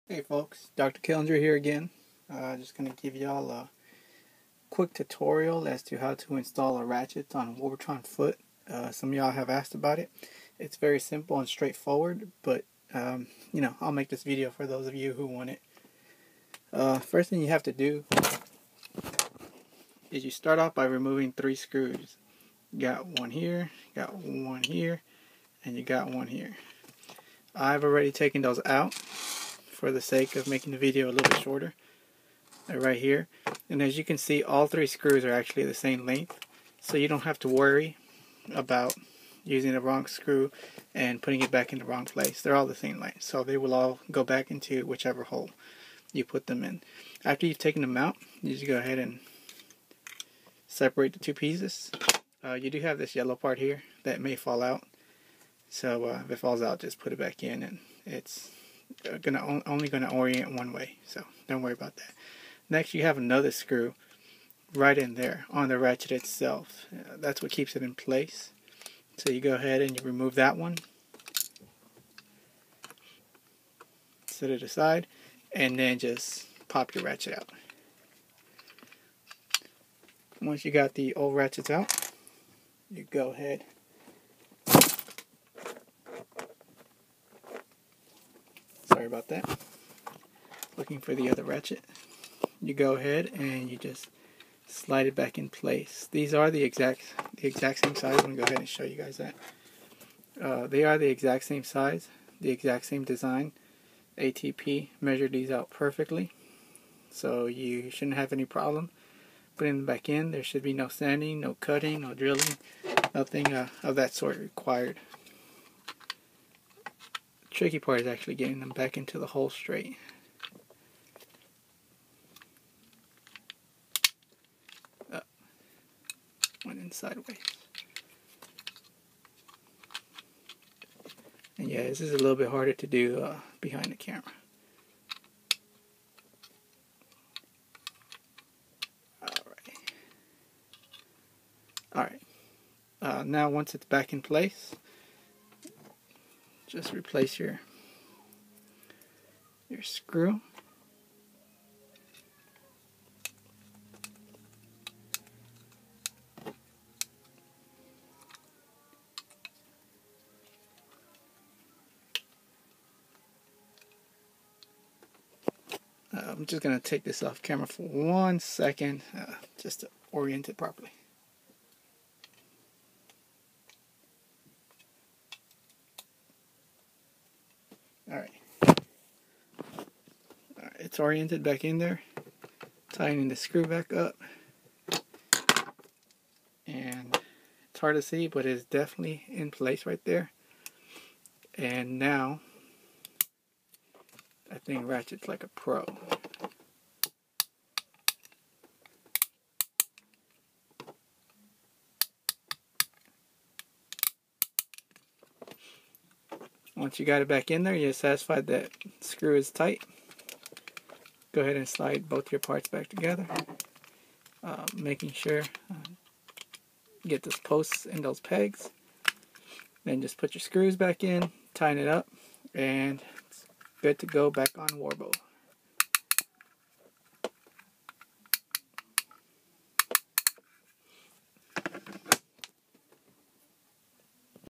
Hey folks, Dr. Killinger here again. Just going to give y'all a quick tutorial as to how to install a ratchet on Warbotron foot. Some of y'all have asked about it. It's very simple and straightforward, but I'll make this video for those of you who want it. First thing you have to do is you start off by removing 3 screws. You got one here, got one here, and you got one here. I've already taken those out for the sake of making the video a little bit shorter. They're right here, and as you can see, all 3 screws are actually the same length, so you don't have to worry about using the wrong screw and putting it back in the wrong place. They're all the same length, so they will all go back into whichever hole you put them in. After you've taken them out, you just go ahead and separate the 2 pieces. You do have this yellow part here that may fall out, so if it falls out, just put it back in, and it's only going to orient one way, so don't worry about that. Next, you have another screw right in there on the ratchet itself. That's what keeps it in place. So you go ahead and you remove that one, set it aside, and then just pop your ratchet out. Once you got the old ratchets out, you go ahead sorry about that. Looking for the other ratchet. You go ahead and you just slide it back in place. These are the exact same size. I'm going to go ahead and show you guys that. They are the exact same size, the exact same design. ATP measured these out perfectly, so you shouldn't have any problem putting them back in. There should be no sanding, no cutting, no drilling, nothing of that sort required. The tricky part is actually getting them back into the hole straight. Went in sideways. And yeah, this is a little bit harder to do behind the camera. Alright. Now once it's back in place, just replace your screw. I'm just going to take this off camera for 1 second, just to orient it properly. Alright, it's oriented back in there, tightening the screw back up, and it's hard to see, but it's definitely in place right there. And now, I think Ratchet's like a pro. Once you got it back in there, you're satisfied that screw is tight. Go ahead and slide both your parts back together, making sure get those posts and those pegs. Then just put your screws back in, tighten it up, and it's good to go back on Warbo.